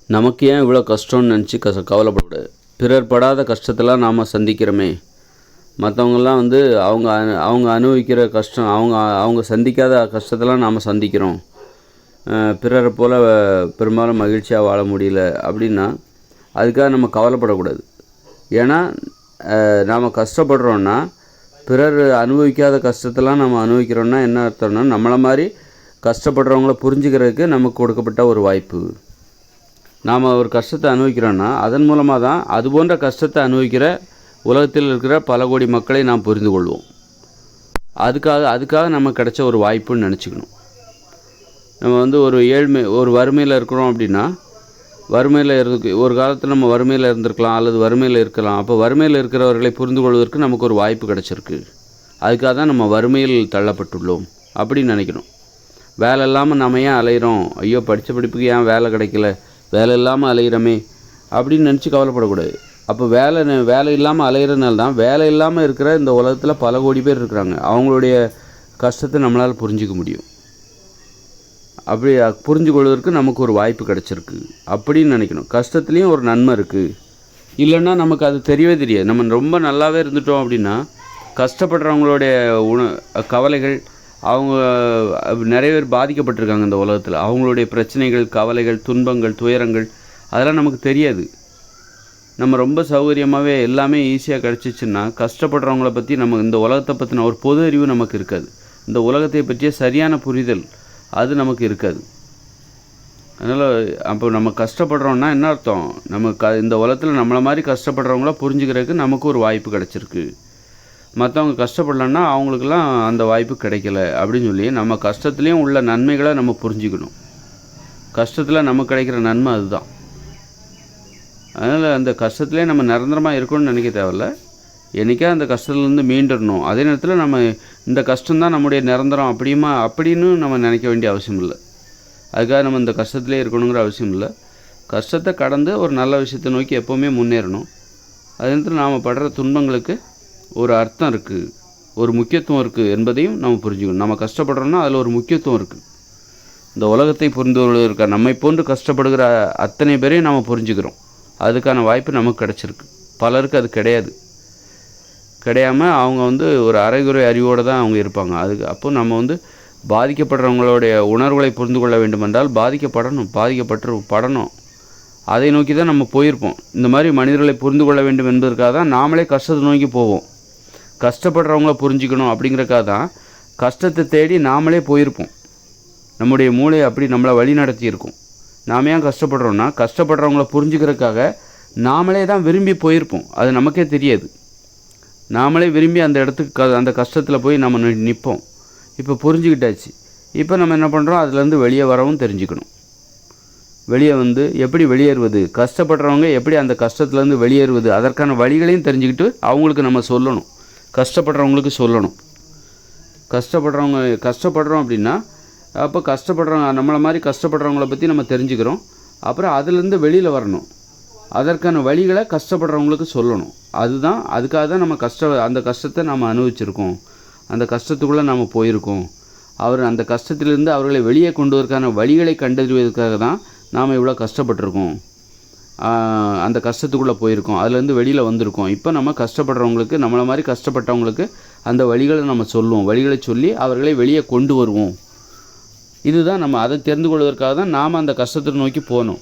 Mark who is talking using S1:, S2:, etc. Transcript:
S1: நமக்கு ஏன் இவ்வளோ கஷ்டம்னு நினச்சி கவலைப்படக்கூடாது. பிறர் படாத கஷ்டத்தெல்லாம் நாம் சந்திக்கிறோமே. மற்றவங்கெல்லாம் அவங்க அவங்க அனுபவிக்கிற கஷ்டம், அவங்க சந்திக்காத கஷ்டத்தெல்லாம் நாம் சந்திக்கிறோம். பிறரை போல் பெரும்பாலும் மகிழ்ச்சியாக வாழ முடியல அப்படின்னா அதுக்காக நம்ம கவலைப்படக்கூடாது. ஏன்னா நாம் கஷ்டப்படுறோன்னா, பிறர் அனுபவிக்காத கஷ்டத்தெல்லாம் நம்ம அனுபவிக்கிறோன்னா என்ன அர்த்தம்னா, நம்மளை மாதிரி கஷ்டப்படுறவங்கள புரிஞ்சுக்கிறதுக்கு நமக்கு கொடுக்கப்பட்ட ஒரு வாய்ப்பு. நாம் ஒரு கஷ்டத்தை அனுபவிக்கிறோன்னா அதன் மூலமாக தான் அது போன்ற கஷ்டத்தை அனுபவிக்கிற உலகத்தில் இருக்கிற பல கோடி மக்களை நாம் புரிந்து கொள்வோம். அதுக்காக நமக்கு கிடைச்ச ஒரு வாய்ப்புன்னு நினச்சிக்கணும். நம்ம ஒரு வறுமையில் இருக்கிறோம் அப்படின்னா, ஒரு காலத்தில் நம்ம வறுமையில் இருந்திருக்கலாம் அல்லது வறுமையில் இருக்கலாம். அப்போ வறுமையில் இருக்கிறவர்களை புரிந்து கொள்வதற்கு நமக்கு ஒரு வாய்ப்பு கிடச்சிருக்கு. அதுக்காக தான் நம்ம வறுமையில் தள்ளப்பட்டுள்ளோம் அப்படின்னு நினைக்கணும். வேலை இல்லாமல் நம்ம ஏன் அலைகிறோம், ஐயோ படித்த படிப்புக்கு ஏன் வேலை கிடைக்கல, வேலை இல்லாமல் அலைகிறோமே அப்படின்னு நினச்சி கவலைப்படக்கூடாது. அப்போ வேலை இல்லாமல் அலைகிறதுனால தான் வேலை இல்லாமல் இருக்கிற இந்த உலகத்தில் பல கோடி பேர் இருக்கிறாங்க. அவங்களுடைய கஷ்டத்தை நம்மளால் புரிஞ்சிக்க முடியும். அப்படி புரிஞ்சு கொள்வதற்கு நமக்கு ஒரு வாய்ப்பு கிடச்சிருக்கு அப்படின்னு நினைக்கணும். கஷ்டத்துலேயும் ஒரு நன்மை இருக்குது. இல்லைன்னா நமக்கு அது தெரியவே தெரியாது. நம்ம ரொம்ப நல்லாவே இருந்துட்டோம் அப்படின்னா, கஷ்டப்படுறவங்களுடைய கவலைகள், அவங்க நிறைய பேர் பாதிக்கப்பட்டிருக்காங்க இந்த உலகத்தில். அவங்களுடைய பிரச்சனைகள், கவலைகள், துன்பங்கள், துயரங்கள் அதெல்லாம் நமக்கு தெரியாது. நம்ம ரொம்ப சௌகரியமாகவே எல்லாமே ஈஸியாக கிடச்சிச்சின்னா, கஷ்டப்படுறவங்கள பற்றி இந்த உலகத்தை பற்றின ஒரு பொது அறிவு நமக்கு இருக்காது. இந்த உலகத்தை பற்றிய சரியான புரிதல் அது நமக்கு இருக்காது. அதனால் அப்போ நம்ம கஷ்டப்படுறோன்னா என்ன அர்த்தம், இந்த உலகத்தில் நம்மளை மாதிரி கஷ்டப்படுறவங்கள புரிஞ்சுக்கிறதுக்கு நமக்கு ஒரு வாய்ப்பு கிடச்சிருக்கு. மற்றவங்க கஷ்டப்படலன்னா அவங்களுக்கெல்லாம் அந்த வாய்ப்பு கிடைக்கல அப்படின்னு சொல்லி நம்ம கஷ்டத்துலேயும் உள்ள நன்மைகளை நம்ம புரிஞ்சுக்கணும். கஷ்டத்தில் நமக்கு கிடைக்கிற நன்மை அதுதான். அதனால் அந்த கஷ்டத்துலேயே நம்ம நிரந்தரமாக இருக்கணும்னு நினைக்க தேவையில்ல. என்றைக்கா அந்த கஷ்டத்துலேருந்து மீண்டுடணும். அதே நேரத்தில் நம்ம இந்த கஷ்டம்தான் நம்முடைய நிரந்தரம் அப்படின்னு நம்ம நினைக்க வேண்டிய அவசியம் இல்லை. அதுக்காக நம்ம இந்த கஷ்டத்துலேயே இருக்கணுங்கிற அவசியம் இல்லை. கஷ்டத்தை கடந்து ஒரு நல்ல விஷயத்தை நோக்கி எப்போவுமே முன்னேறணும். அதே நேரத்தில் நாம் படுற துன்பங்களுக்கு ஒரு அர்த்தம் இருக்குது, ஒரு முக்கியத்துவம் இருக்குது என்பதையும் நம்ம புரிஞ்சுக்கணும். நம்ம கஷ்டப்படுறோன்னா அதில் ஒரு முக்கியத்துவம் இருக்குது. இந்த உலகத்தை புரிந்து கொள்வதற்காக நம்மை போன்று கஷ்டப்படுகிற அத்தனை பேரையும் நாம் புரிஞ்சுக்கிறோம். அதுக்கான வாய்ப்பு நமக்கு கிடச்சிருக்கு. பலருக்கு அது கிடையாமல் அவங்க ஒரு அரைகுறை அறிவோடு தான் அவங்க இருப்பாங்க. அப்போ நம்ம பாதிக்கப்படுறவங்களுடைய உணர்வுகளை புரிந்து கொள்ள வேண்டுமென்றால் படணும். அதை நோக்கி தான் நம்ம போயிருப்போம். இந்த மாதிரி மனிதர்களை புரிந்து கொள்ள வேண்டும் என்பதற்காக தான் நாமளே கஷ்டத்தை நோக்கி போவோம். கஷ்டப்படுறவங்கள புரிஞ்சிக்கணும் அப்படிங்கிறக்காக தான் கஷ்டத்தை தேடி நாமளே போயிருப்போம். நம்முடைய மூளை அப்படி நம்மளை வழி நடத்தி இருக்கும். நாம் ஏன் கஷ்டப்படுறோன்னா, கஷ்டப்படுறவங்கள புரிஞ்சுக்கிறதுக்காக நாமளே தான் விரும்பி போயிருப்போம். அது நமக்கே தெரியாது. நாமளே விரும்பி அந்த இடத்துக்கு அந்த கஷ்டத்தில் போய் நம்ம நிற்போம். இப்போ புரிஞ்சுக்கிட்டாச்சு. இப்போ நம்ம என்ன பண்ணுறோம், அதுலேருந்து வெளியே வரவும் தெரிஞ்சுக்கணும். வெளியே எப்படி வெளியேறுவது, கஷ்டப்படுறவங்க எப்படி அந்த கஷ்டத்துலேருந்து வெளியேறுவது, அதற்கான வழிகளையும் தெரிஞ்சுக்கிட்டு அவங்களுக்கு நம்ம சொல்லணும். கஷ்டப்படுறவங்களுக்கு சொல்லணும். கஷ்டப்படுறோம் அப்படின்னா, அப்போ கஷ்டப்படுறவங்க நம்மளை மாதிரி கஷ்டப்படுறவங்கள பற்றி நம்ம தெரிஞ்சுக்கிறோம். அப்புறம் அதுலேருந்து வெளியில் வரணும். அதற்கான வழிகளை கஷ்டப்படுறவங்களுக்கு சொல்லணும். அதுக்காக தான் நம்ம அந்த கஷ்டத்தை நம்ம அனுபவிச்சிருக்கோம். அந்த கஷ்டத்துக்குள்ளே நம்ம போயிருக்கோம். அந்த கஷ்டத்திலிருந்து அவர்களை வெளியே கொண்டு வரதுக்கான வழிகளை கண்டறிவதற்காக தான் நாம் இவ்வளோ கஷ்டப்பட்டிருக்கோம். அந்த கஷ்டத்துக்குள்ளே போயிருக்கோம். அதுலேருந்து வெளியில் வந்திருக்கோம். இப்போ நம்ம கஷ்டப்படுறவங்களுக்கு, நம்மளை மாதிரி கஷ்டப்பட்டவங்களுக்கு அந்த வழிகளை நம்ம சொல்லுவோம். வழிகளை சொல்லி அவர்களை வெளியே கொண்டு வருவோம். இதுதான் நம்ம அதை தெரிந்து கொள்வதற்காக தான் நாம் அந்த கஷ்டத்தை நோக்கி போனோம்.